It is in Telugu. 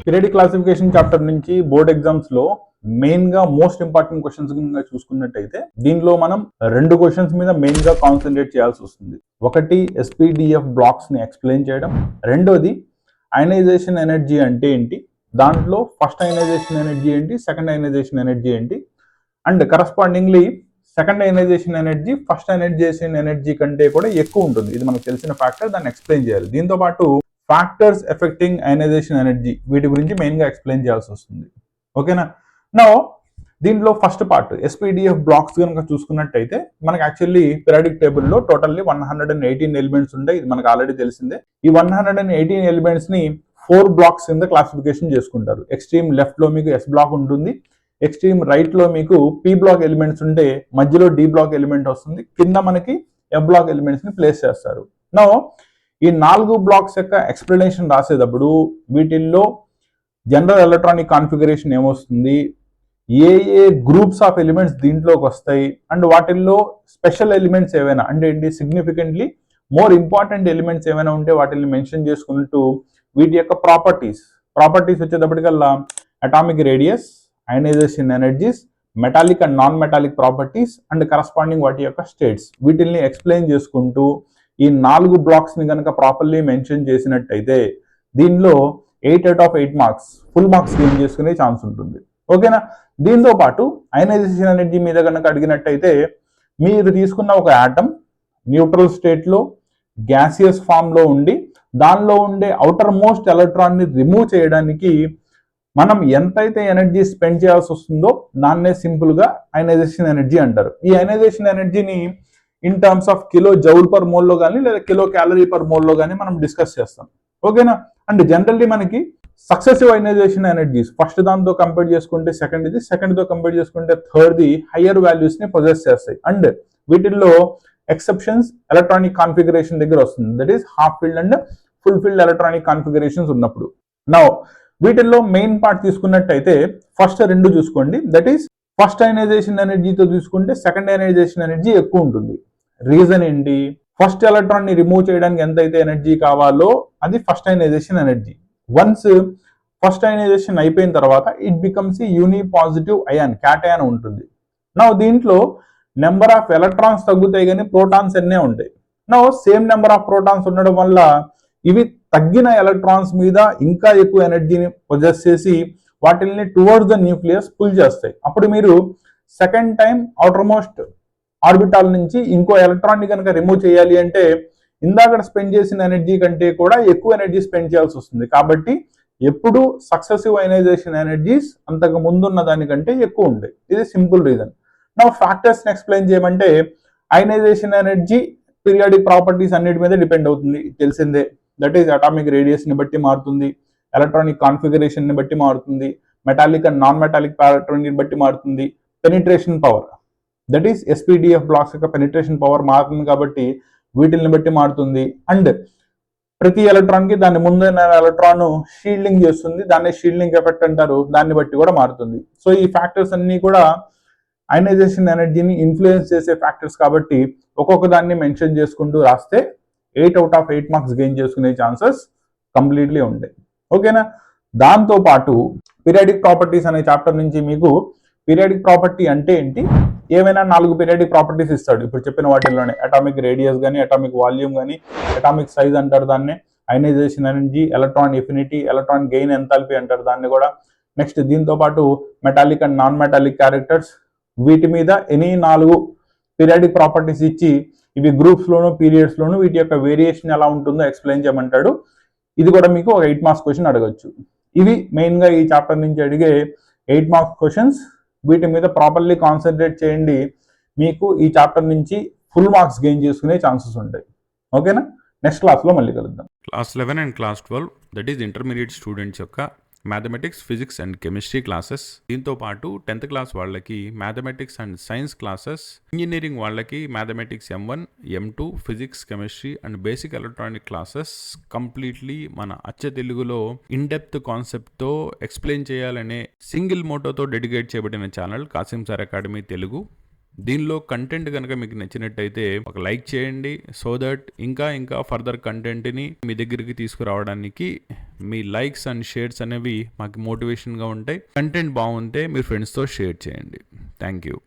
పీరియాడిక్ క్లాసిఫికేషన్ చాప్టర్ నుంచి బోర్డ్ ఎగ్జామ్స్ లో మెయిన్ గా మోస్ట్ ఇంపార్టెంట్ క్వశ్చన్స్ చూసుకున్నట్టయితే దీనిలో మనం రెండు క్వశ్చన్స్ మీద మెయిన్ గా కాన్సన్ట్రేట్ చేయాల్సి వస్తుంది. ఒకటి ఎస్పీడిఎఫ్ బ్లాక్స్ ని ఎక్స్ప్లెయిన్ చేయడం, రెండోది అయనైజేషన్ ఎనర్జీ అంటే ఏంటి, దాంట్లో ఫస్ట్ అయనైజేషన్ ఎనర్జీ ఏంటి, సెకండ్ అయనైజేషన్ ఎనర్జీ ఏంటి, and correspondingly second ionization energy first ionization energy కంటే కూడా ఎక్కువ ఉంటుంది. ఇది మనకు తెలిసిన ఫ్యాక్టర్, దాన్ని ఎక్స్ప్లెయిన్ చేయాలి. దీంతో పాటు ఫ్యాక్టర్స్ ఎఫెక్టింగ్ అయనైజేషన్ ఎనర్జీ, వీటి గురించి మెయిన్ గా ఎక్స్ప్లెయిన్ చేయాల్సి వస్తుంది. ఓకేనా? నౌ దీంట్లో ఫస్ట్ పార్ట్ ఎస్పీడిఎఫ్ బ్లాక్స్ కనుక చూసుకున్నట్టయితే మనకి యాక్చువల్లీ పీరియాడిక్ టేబుల్లో టోటల్లీ 118 ఎలిమెంట్స్ ఉంటాయి. ఇది మనకు ఆల్రెడీ తెలిసిందే. ఈ 118 ఎలిమెంట్స్ ని 4 బ్లాక్స్ కింద క్లాసిఫికేషన్ చేసుకుంటారు. ఎక్స్ట్రీమ్ లెఫ్ట్ లో మీకు ఎస్ బ్లాక్ ఉంటుంది, ఎక్స్ట్రీమ్ రైట్ లో మీకు పి బ్లాక్ ఎలిమెంట్స్ ఉంటే మధ్యలో డి బ్లాక్ ఎలిమెంట్ వస్తుంది, కింద మనకి ఎఫ్ బ్లాక్ ఎలిమెంట్స్ ని ప్లేస్ చేస్తారు. నౌ ఈ 4 బ్లాక్స్ యొక్క ఎక్స్ప్లెనేషన్ రాసేటప్పుడు వీటిల్లో జనరల్ ఎలక్ట్రానిక్ కాన్ఫిగరేషన్ ఏమొస్తుంది, ఏ ఏ గ్రూప్స్ ఆఫ్ ఎలిమెంట్స్ దీంట్లోకి వస్తాయి, అండ్ వాటిల్లో స్పెషల్ ఎలిమెంట్స్ ఏవైనా అంటే ఏంటి సిగ్నిఫికెంట్లీ మోర్ ఇంపార్టెంట్ ఎలిమెంట్స్ ఏమైనా ఉంటే వాటిని మెన్షన్ చేసుకుంటూ వీటి యొక్క ప్రాపర్టీస్ వచ్చేటప్పటికల్లా atomic radius, ionization energies, metallic and non metallic properties and corresponding వాటి యొక్క స్టేట్స్, వీటిని ఎక్స్ప్లెయిన్ చేసుకుంటూ ఈ 4 బ్లాక్స్ ని కనుక ప్రాపర్లీ మెన్షన్ చేసినట్టయితే దీనిలో 8 out of 8 marks full marks gain చేసుకునే ఛాన్స్ ఉంటుంది. ఓకేనా? దీంతో పాటు అయనైజేషన్ ఎనర్జీ మీద కనుక అడిగినట్టయితే మీరు తీసుకున్న ఒక ఆటమ్ న్యూట్రల్ స్టేట్ లో గ్యాసియస్ ఫామ్ లో ఉండి దానిలో ఉండే అవుటర్ మోస్ట్ ఎలక్ట్రాన్ ని రిమూవ్ చేయడానికి మనం ఎంతైతే ఎనర్జీ స్పెండ్ చేయాల్సి వస్తుందో దాన్నే సింపుల్ గా అయనైజేషన్ ఎనర్జీ అంటారు. ఈ అయనైజేషన్ ఎనర్జీని in terms of kilo joule per mole లో కానీ లేదా కిలో క్యాలరీ పర్ మోల్ లో కానీ మనం డిస్కస్ చేస్తాం. ఓకేనా? అండ్ జనరల్లీ మనకి సక్సెసివ్ అయనైజేషన్ ఎనర్జీస్ ఫస్ట్ దాంతో కంపేర్ చేసుకుంటే సెకండ్ ది, సెకండ్ తో కంపేర్ చేసుకుంటే థర్డ్ ది హయ్యర్ వాల్యూస్ ని పొజెస్ చేస్తాయి. అండ్ వీటిల్లో ఎక్సెప్షన్స్ ఎలక్ట్రానిక్ కాన్ఫిగరేషన్ దగ్గర వస్తుంది, that is half filled and full filled electronic configurations ఉన్నప్పుడు. నౌ వీటిల్లో మెయిన్ పార్ట్ తీసుకున్నట్టయితే ఫస్ట్ రెండు చూసుకోండి, దట్ ఈస్ ఫస్ట్ అయనైజేషన్ ఎనర్జీతో చూసుకుంటే సెకండ్ అయనైజేషన్ ఎనర్జీ ఎక్కువ ఉంటుంది. రీజన్ ఏంటి? ఫస్ట్ ఎలక్ట్రాన్ ని రిమూవ్ చేయడానికి ఎంతైతే ఎనర్జీ కావాలో అది first ionization energy. Once first ionization అయిపోయిన తర్వాత it becomes uni positive ion, cation ఉంటుంది. నా దీంట్లో నెంబర్ ఆఫ్ ఎలక్ట్రాన్స్ తగ్గుతాయి కానీ ప్రోటాన్స్ ఎన్నే ఉంటాయి. నా సేమ్ నెంబర్ ఆఫ్ ప్రోటాన్స్ ఉండడం వల్ల ఇవి తగ్గిన ఎలక్ట్రాన్స్ మీద ఇంకా ఎక్కువ ఎనర్జీని పొజెస్ చేసి వాటిల్ని టువర్డ్స్ ద న్యూక్లియస్ పుల్ చేస్తాయి. అప్పుడు మీరు second time outer most orbital నుంచి ఇంకో ఎలక్ట్రాన్ ని కనుక రిమూవ్ చేయాలి అంటే ఇందాక స్పెండ్ చేసిన ఎనర్జీ కంటే కూడా ఎక్కువ ఎనర్జీ స్పెండ్ చేయాల్సి వస్తుంది. కాబట్టి ఎప్పుడు సక్సెసివ్ అయనైజేషన్ ఎనర్జీస్ అంతకు ముందున్న దానికంటే ఎక్కువ ఉంటాయి. ఇది సింపుల్ రీజన్. నా ఫ్యాక్టర్స్ ని ఎక్స్ప్లెయిన్ చేయమంటే అయనైజేషన్ ఎనర్జీ పీరియాడిక్ ప్రాపర్టీస్ అన్నిటి మీద డిపెండ్ అవుతుంది, తెలిసిందే. దట్ ఈస్ అటామిక్ రేడియస్ ని బట్టి మారుతుంది, ఎలక్ట్రానిక్ కాన్ఫిగరేషన్ ని బట్టి మారుతుంది, metallic and non metallic pattern ని బట్టి మారుతుంది, penetration power that is SPDF blocks యొక్క పెనిట్రేషన్ పవర్ మారుతుంది కాబట్టి వీటిని బట్టి మారుతుంది. అండ్ ప్రతి ఎలక్ట్రాన్ కి దాని ముందున్న ఎలక్ట్రాన్ షీల్డింగ్ చేస్తుంది, దాన్ని షీల్డింగ్ ఎఫెక్ట్ అంటారు, దాన్ని బట్టి కూడా మారుతుంది. సో ఈ ఫ్యాక్టర్స్ అన్ని కూడా అయనైజేషన్ ఎనర్జీని ఇన్ఫ్లుయెన్స్ చేసే ఫ్యాక్టర్స్ కాబట్టి ఒక్కొక్క దాన్ని మెన్షన్ చేసుకుంటూ రాస్తే 8 out of 8 మార్క్స్ గెయిన్ చేసుకునే ఛాన్సెస్ కంప్లీట్లీ ఉంటాయి. ఓకేనా? దాంతో పాటు పీరియాడిక్ ప్రాపర్టీస్ అనే చాప్టర్ నుంచి మీకు పీరియాడిక్ ప్రాపర్టీ అంటే ఏంటి, ఏమైనా 4 పీరియాడిక్ ప్రాపర్టీస్ ఇస్తాడు. ఇప్పుడు చెప్పిన వాటిల్లోనే అటామిక్ రేడియస్ కానీ, అటామిక్ వాల్యూమ్ కానీ, అటామిక్ సైజ్ అంటారు దాన్ని, ionisation energy, electron affinity, electron gain enthalpy అంటారు దాన్ని కూడా. నెక్స్ట్ దీంతో పాటు metallic and non metallic characters, వీటి మీద ఎనీ 4 పీరియాడిక్ ప్రాపర్టీస్ ఇచ్చి ఇవి గ్రూప్స్ లోను పీరియడ్స్ లోను వీటి యొక్క వేరియేషన్ ఎలా ఉంటుందో ఎక్స్ప్లెయిన్ చేయమంటాడు. ఇది కూడా మీకు ఒక 8 మార్క్స్ క్వశ్చన్ అడగచ్చు. ఇవి మెయిన్ గా ఈ చాప్టర్ నుంచి అడిగే 8 మార్క్స్ క్వశ్చన్స్. వీటి మీద ప్రాపర్లీ కాన్సన్ట్రేట్ చేయండి, మీకు ఈ చాప్టర్ నుంచి ఫుల్ మార్క్స్ గెయిన్ చేసుకునే ఛాన్సెస్ ఉంటాయి. ఓకేనా? నెక్స్ట్ క్లాస్లో మళ్ళీ కలుద్దాం. Class 11 and class 12 that is intermediate students యొక్క mathematics, physics and chemistry classes. దీంతో పాటు 10th క్లాస్ వాళ్ళకి mathematics and science classes, engineering వాళ్ళకి mathematics M1, M2, physics, chemistry and basic electronic classes completely మన అచ్చ తెలుగులో ఇన్ డెప్త్ కాన్సెప్ట్తో ఎక్స్ప్లెయిన్ చేయాలనే సింగిల్ మోటోతో డెడికేట్ చేయబడిన channel Kasim sir academy Telugu. దీనిలో కంటెంట్ కనుక మీకు నచ్చినట్టయితే ఒక లైక్ చేయండి, సో దట్ ఇంకా ఫర్దర్ కంటెంట్ని మీ దగ్గరికి తీసుకురావడానికి మీ లైక్స్ అండ్ షేర్స్ అనేవి మాకు మోటివేషన్గా ఉంటాయి. కంటెంట్ బాగుంటే మీ ఫ్రెండ్స్తో షేర్ చేయండి. Thank you.